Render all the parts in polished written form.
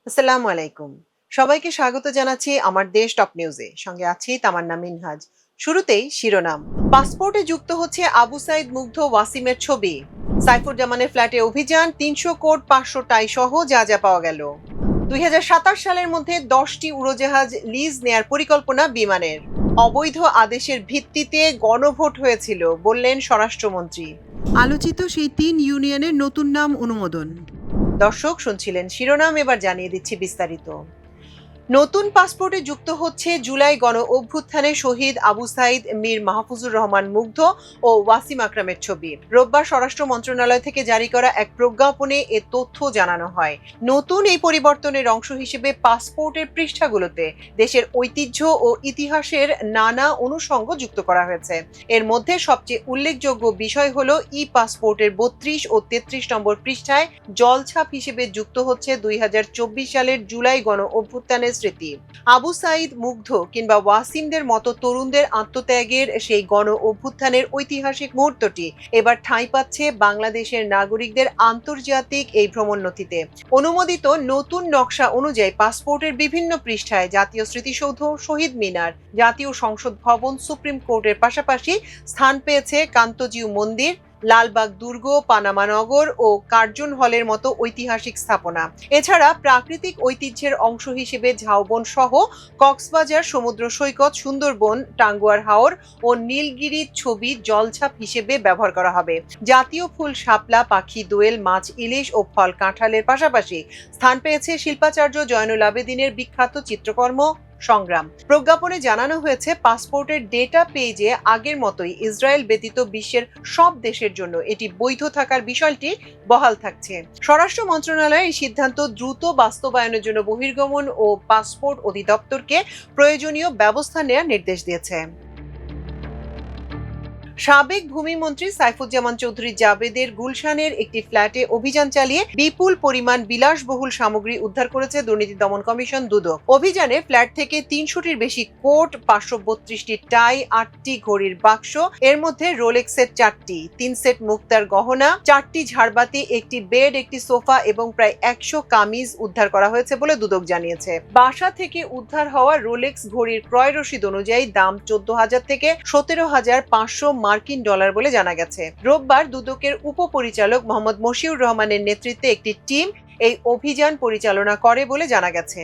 আসসালামু আলাইকুম। সবাইকে স্বাগত জানাচ্ছি আমার দেশ টপ নিউজে। সঙ্গে আছি তামান্না মিনহাজ। শুরুতেই শিরোনাম। পাসপোর্টে যুক্ত হচ্ছে আবু সাইদ মুগ্ধ ওয়াসিমের ছবি। সাইফুজ্জামানের ফ্ল্যাটে অভিযান, ৩০০ কোট ৫০০ টাই সহ যা যা পাওয়া গেল। ২০২৭ সালের মধ্যে ১০টি উড়োজাহাজ লিজ নেয়ার পরিকল্পনা বিমানের। অবৈধ আদেশের ভিত্তিতে গণভোট হয়েছিল বললেন স্বরাষ্ট্রমন্ত্রী। আলোচিত সেই ৩ ইউনিয়নের নতুন নাম অনুমোদন। দর্শক শুনছিলেন শিরোনাম, এবার জানিয়ে দিচ্ছি বিস্তারিত। নতুন পাসপোর্টে যুক্ত হচ্ছে জুলাই গণ অভ্যুত্থানে শহীদ আবু সাইদ, মীর মাহফুজুর রহমান মুগ্ধ ও ওয়াসিম আকরামের ছবি। রোববার স্বরাষ্ট্র মন্ত্রণালয় থেকে জারি করা এক প্রজ্ঞাপনে এ তথ্য জানানো হয়। নতুন এই পরিবর্তনের অংশ হিসেবে পাসপোর্টের পৃষ্ঠাগুলোতে দেশের ঐতিহ্য ও ইতিহাসের নানা অনুষঙ্গ যুক্ত করা হয়েছে। এর মধ্যে সবচেয়ে উল্লেখযোগ্য বিষয় হলো ই পাসপোর্টের ৩২ ও ৩৩ নম্বর পৃষ্ঠায় জলছাপ হিসেবে যুক্ত হচ্ছে ২০২৪ সালের জুলাই গণ অভ্যুত্থানের স্মৃতি। আবু সাইদ, মুগ্ধ কিংবা ওয়াসিমদের মতো তরুণদের আত্মত্যাগের সেই গণ অভ্যুত্থানের ঐতিহাসিক মুহূর্তটি এবার ঠাঁই পাচ্ছে বাংলাদেশের নাগরিকদের আন্তর্জাতিক এই ভ্রমণনথিতে। অনুমোদিত নতুন নকশা অনুযায়ী পাসপোর্টের বিভিন্ন পৃষ্ঠায় জাতীয় স্মৃতিসৌধ, শহীদ মিনার, জাতীয় সংসদ ভবন, সুপ্রিম কোর্টের পাশাপাশি স্থান পেয়েছে কান্তজিউ মন্দির, লালবাগ দুর্গ, পানামা নগর ও কার্জন হলের মতো ঐতিহাসিক স্থাপনা। এছাড়া প্রাকৃতিক ঐতিহ্যের অংশ হিসেবে ঝাউবন সহ কক্সবাজার সমুদ্র সৈকত, সুন্দরবন, টাঙ্গুয়ার হাওর ও নীলগিরির ছবি জলছাপ হিসেবে ব্যবহার করা হবে। জাতীয় ফুল শাপলা, পাখি, দোয়েল, মাছ, ইলিশ ও ফল কাঁঠালের পাশাপাশি স্থান পেয়েছে শিল্পাচার্য জয়নুল আবেদিনের বিখ্যাত চিত্রকর্ম সংগ্রাম। প্রজ্ঞাপনে জানানো হয়েছে, পাসপোর্টের ডেটা পেজে আগের মতোই ইসরায়েল ব্যতীত বিশ্বের সব দেশের জন্য এটি বৈধ থাকার বিষয়টি বহাল থাকছে। স্বরাষ্ট্র মন্ত্রণালয় এই সিদ্ধান্ত দ্রুত বাস্তবায়নের জন্য বহির্গমন ও পাসপোর্ট অধিদপ্তরকে প্রয়োজনীয় ব্যবস্থা নেওয়ার নির্দেশ দিয়েছে। সাবেক ভূমিমন্ত্রী সাইফুজ্জামান চৌধুরী জাবেদের গুলশানের একটি ফ্ল্যাটে অভিযান চালিয়ে বিপুল পরিমাণ বিলাসবহুল সামগ্রী উদ্ধার করেছে দুর্নীতি দমন কমিশন দুদক। অভিযানে ফ্ল্যাট থেকে ৩০০টির বেশি কোট, ৫৩২টি টাই, ৮টি ঘড়ির বাক্স, এর মধ্যে রোলেক্সের ৪টি, ৩ সেট মুক্তার গহনা, ৪টি ঝাড়বাতি, একটি বেড, একটি সোফা এবং প্রায় ১০০ কামিজ উদ্ধার করা হয়েছে বলে দুদক জানিয়েছে। বাসা থেকে উদ্ধার হওয়া রোলেক্স ঘড়ির ক্রয় রসিদ অনুযায়ী দাম ১৪,০০০ থেকে ১৭,৫০০ মার্কিন ডলার বলে জানা গেছে। রোববার দুদকের উপপরিচালক মোহাম্মদ মশিউর রহমানের নেতৃত্বে একটি টিম এই অভিযান পরিচালনা করে বলে জানা গেছে।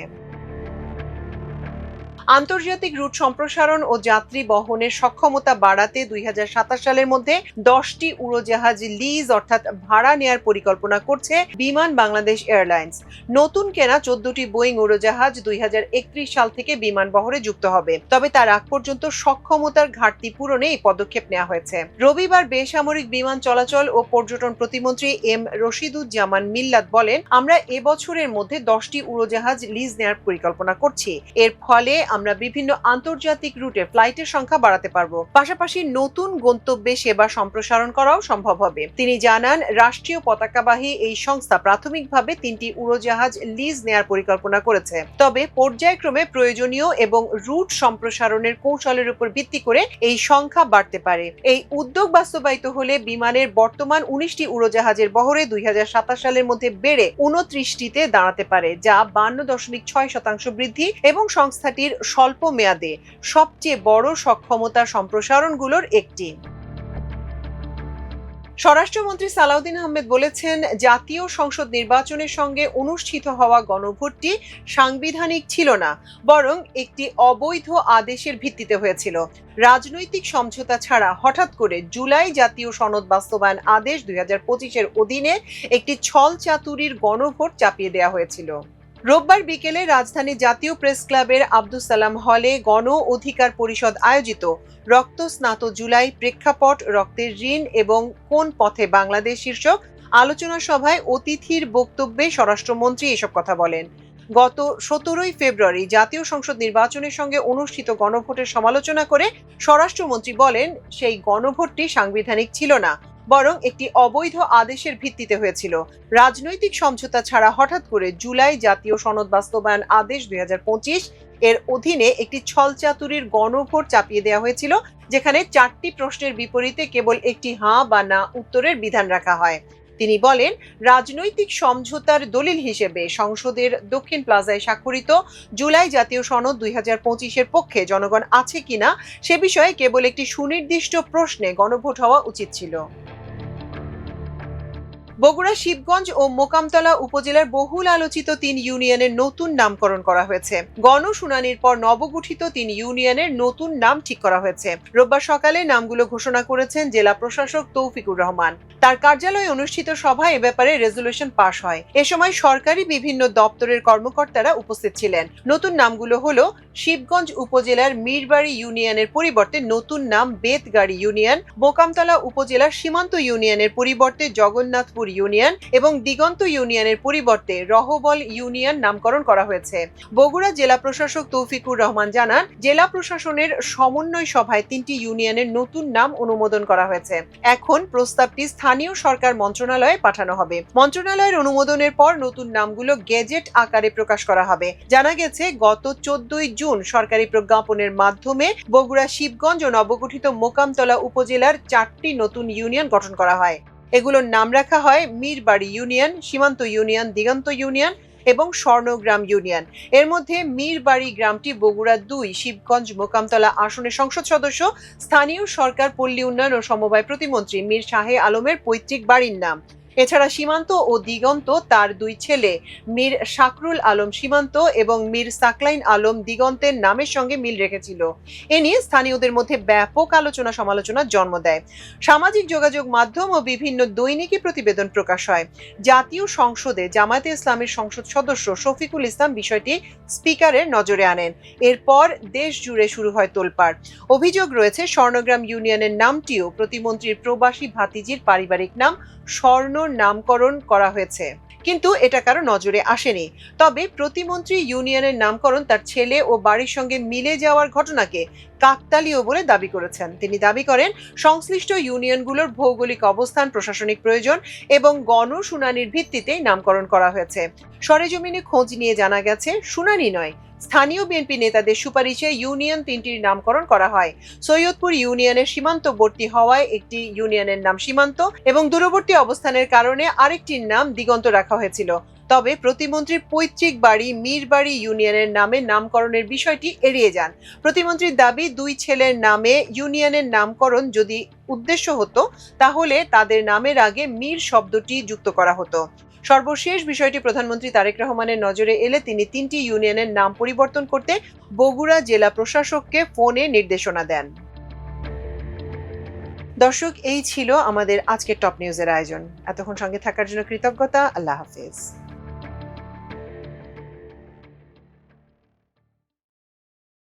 আন্তর্জাতিক রুট সম্প্রসারণ ও যাত্রী বহনের সক্ষমতা বাড়াতে ২০২৭ সালের মধ্যে ১০টি উড়োজাহাজ লিজ অর্থাৎ ভাড়া নেয়ার পরিকল্পনা করছে বিমান বাংলাদেশ এয়ারলাইন্স। নতুন কেনা ১৪টি বোয়িং উড়োজাহাজ ২০৩১ সাল থেকে বিমান বহরে যুক্ত হবে। তবে তার আগ পর্যন্ত সক্ষমতার ঘাটতি পূরণে এই পদক্ষেপ নেওয়া হয়েছে। রবিবার বেসামরিক বিমান চলাচল ও পর্যটন প্রতিমন্ত্রী এম রশিদুজ্জামান মিল্লাত বলেন, আমরা এবছরের মধ্যে 10টি উড়োজাহাজ লিজ নেয়ার পরিকল্পনা করছি। এর ফলে আমরা বিভিন্ন আন্তর্জাতিক রুটে ফ্লাইটের সংখ্যা বাড়াতে পারবো। পাশাপাশি নতুন গন্তব্যে সেবা সম্প্রসারণ করাও সম্ভব হবে। তিনি জানান, রাষ্ট্রীয় পতাকাবাহী এই সংস্থা প্রাথমিকভাবে 3টি উড়োজাহাজ লিজ নেয়ার পরিকল্পনা করেছে। তবে পর্যায়ক্রমে প্রয়োজনীয় এবং রুট সম্প্রসারণের কৌশলের উপর ভিত্তি করে এই সংখ্যা বাড়তে পারে। এই উদ্যোগ বাস্তবায়িত হলে বিমানের বর্তমান 19টি উড়োজাহাজের বহরে ২০২৭ সালের মধ্যে বেড়ে 29টিতে দাঁড়াতে পারে, যা 52.6% বৃদ্ধি এবং সংস্থাটির স্বল্প মেয়াদে সবচেয়ে বড় সক্ষমতা সম্প্রসারণগুলোর একটি। স্বরাষ্ট্রমন্ত্রী সালাউদ্দিন আহমেদ বলেছেন, জাতীয় সংসদ নির্বাচনের সঙ্গে অনুষ্ঠিত হওয়া গণভোটটি সাংবিধানিক ছিল না, বরং একটি অবৈধ আদেশের ভিত্তিতে হয়েছিল। রাজনৈতিক সমঝোতা ছাড়া হঠাৎ করে জুলাই জাতীয় সনদ বাস্তবায়ন আদেশ ২০২৫-এর অধীনে একটি ছলচাতুরির গণভোট চাপিয়ে দেওয়া হয়েছিল। রোববার বিকেলে রাজধানীর জাতীয় প্রেস ক্লাবের আব্দুস সালাম হলে গণ অধিকার পরিষদ আয়োজিত রক্ত স্নাত জুলাই, প্রেক্ষাপট, রক্তের ঋণ এবং কোন পথে বাংলাদেশ শীর্ষক আলোচনা সভায় অতিথির বক্তব্যে স্বরাষ্ট্রমন্ত্রী এসব কথা বলেন। গত ১৭ই ফেব্রুয়ারি জাতীয় সংসদ নির্বাচনের সঙ্গে অনুষ্ঠিত গণভোটের সমালোচনা করে স্বরাষ্ট্রমন্ত্রী বলেন, সেই গণভোটটি সাংবিধানিক ছিল না, বরং একটি অবৈধ আদেশের ভিত্তিতে হয়েছিল। রাজনৈতিক সমঝোতা ছাড়া হঠাৎ করে জুলাই জাতীয় সনদ বাস্তবায়ন আদেশ ২০২৫ এর অধীনে একটি ছলচাতুরির গণভোট চাপিয়ে দেওয়া হয়েছিল, যেখানে 4টি প্রশ্নের বিপরীতে কেবল একটি হাঁ বা না উত্তরের বিধান রাখা হয়। তিনি বলেন, রাজনৈতিক সমঝোতার দলিল হিসেবে সংসদের দক্ষিণ প্লাজায় স্বাক্ষরিত জুলাই জাতীয় সনদ 2025-এর পক্ষে জনগণ আছে কিনা সে বিষয়ে কেবল একটি সুনির্দিষ্ট প্রশ্নে গণভোট হওয়া উচিত ছিল। বগুড়া শিবগঞ্জ ও মোকামতলা উপজেলার বহুল আলোচিত 3 ইউনিয়নের নতুন নামকরণ করা হয়েছে। গণশুনানির পর নবগঠিত 3 ইউনিয়নের নতুন নাম ঠিক করা হয়েছে। রোববার সকালে নামগুলো ঘোষণা করেছেন জেলা প্রশাসক তৌফিকুর রহমান। তার কার্যালয়ে অনুষ্ঠিত সভায় এ ব্যাপারে রেজুলেশন পাশ হয়। এ সময় সরকারি বিভিন্ন দপ্তরের কর্মকর্তারা উপস্থিত ছিলেন। নতুন নামগুলো হলো শিবগঞ্জ উপজেলার মীরবাড়ি ইউনিয়নের পরিবর্তে নতুন নাম বেতগাড়ি ইউনিয়ন, মোকামতলা উপজেলার সীমান্ত ইউনিয়নের পরিবর্তে জগন্নাথপুর ইউনিয়ন এবং দিগন্ত ইউনিয়নের পরিবর্তে রহবল ইউনিয়ন নামকরণ করা হয়েছে। বগুড়া জেলা প্রশাসক তৌফিকুর রহমান জানান, জেলা প্রশাসনের সমন্বয় সভায় 3টি ইউনিয়নের নতুন নাম অনুমোদন করা হয়েছে। এখন প্রস্তাবটি স্থানীয় সরকার মন্ত্রণালয়ে পাঠানো হবে। মন্ত্রণালয়ের অনুমোদনের পর নতুন নামগুলো গেজেট আকারে প্রকাশ করা হবে। জানা গেছে, গত 14 জুন সরকারি প্রজ্ঞাপনের মাধ্যমে বগুড়া শিবগঞ্জ ও নবগঠিত মোকামতলা উপজেলার 4টি নতুন ইউনিয়ন গঠন করা হয়। এগুলোর নাম রাখা হয় মীরবাড়ি ইউনিয়ন, সীমান্ত ইউনিয়ন, দিগন্ত ইউনিয়ন এবং স্বর্ণগ্রাম ইউনিয়ন। এর মধ্যে মীরবাড়ি গ্রামটি বগুড়া 2 শিবগঞ্জ মোকামতলা আসনের সংসদ সদস্য, স্থানীয় সরকার, পল্লী উন্নয়ন ও সমবায় প্রতিমন্ত্রী মীর শাহে আলমের পৈতৃক বাড়ির নাম। এছাড়া সীমান্ত ও দিগন্ত তার 2 ছেলে মীর শাকরুল আলম সীমান্ত এবং মীর সাকলাইন আলম দিগন্তের নামের সঙ্গে মিল রেখেছিল। এ নিয়ে স্থানীয়দের মধ্যে ব্যাপক আলোচনা সমালোচনার জন্ম দেয়। সামাজিক যোগাযোগ মাধ্যম ও বিভিন্ন দৈনিকে প্রতিবেদন প্রকাশ হয়। জাতীয় সংসদে জামায়াতে ইসলামের সংসদ সদস্য শফিকুল ইসলাম বিষয়টি স্পিকারের নজরে আনেন। এরপর দেশ জুড়ে শুরু হয় তোলপাড়। অভিযোগ রয়েছে, স্বর্ণগ্রাম ইউনিয়নের নামটিও প্রতিমন্ত্রীর প্রবাসী ভাতিজির পারিবারিক নাম স্বর্ণ নামকরণ করা হয়েছে, কিন্তু এটা কারো নজরে আসেনি। তবে প্রতিমন্ত্রী ইউনিয়নের নামকরণ তার ছেলে ও বাড়ির সঙ্গে মিলে যাওয়ার ঘটনাকে কাকতালীয় বলে দাবি করেছেন। তিনি দাবি করেন, সংশ্লিষ্ট ইউনিয়নগুলোর ভৌগোলিক অবস্থান, প্রশাসনিক প্রয়োজন এবং গণশুনানির ভিত্তিতেই নামকরণ করা হয়েছে। সরেজমিনে খোঁজ নিয়ে জানা গেছে, শুনানি নয়, স্থানীয় বিএনপি নেতাদের সুপারিশে ইউনিয়ন 3টির নামকরণ করা হয়। সৈয়দপুর ইউনিয়নের সীমান্তবর্তী হওয়ায় একটি ইউনিয়নের নাম সীমান্ত এবং দূরবর্তী অবস্থানের কারণে আরেকটির নাম দিগন্ত রাখা হয়েছিল। তবে প্রতিমন্ত্রীর পৈতৃক বাড়ি মীরবাড়ি ইউনিয়নের নামে নামকরণের বিষয়টি এড়িয়ে যান। প্রতিমন্ত্রীর দাবি, 2 ছেলের নামে ইউনিয়নের নামকরণ যদি উদ্দেশ্য হতো, তাহলে তাদের নামের আগে মীর শব্দটি যুক্ত করা হতো। সর্বশেষ বিষয়টি প্রধানমন্ত্রী তারেক রহমানের নজরে এলে তিনি 3টি ইউনিয়নের নাম পরিবর্তন করতে বগুড়া জেলা প্রশাসককে ফোনে নির্দেশনা দেন। দর্শক, এই ছিল আমাদের আজকের টপ নিউজের আয়োজন। এতক্ষণ সঙ্গে থাকার জন্য কৃতজ্ঞতা। আল্লাহ হাফেজ।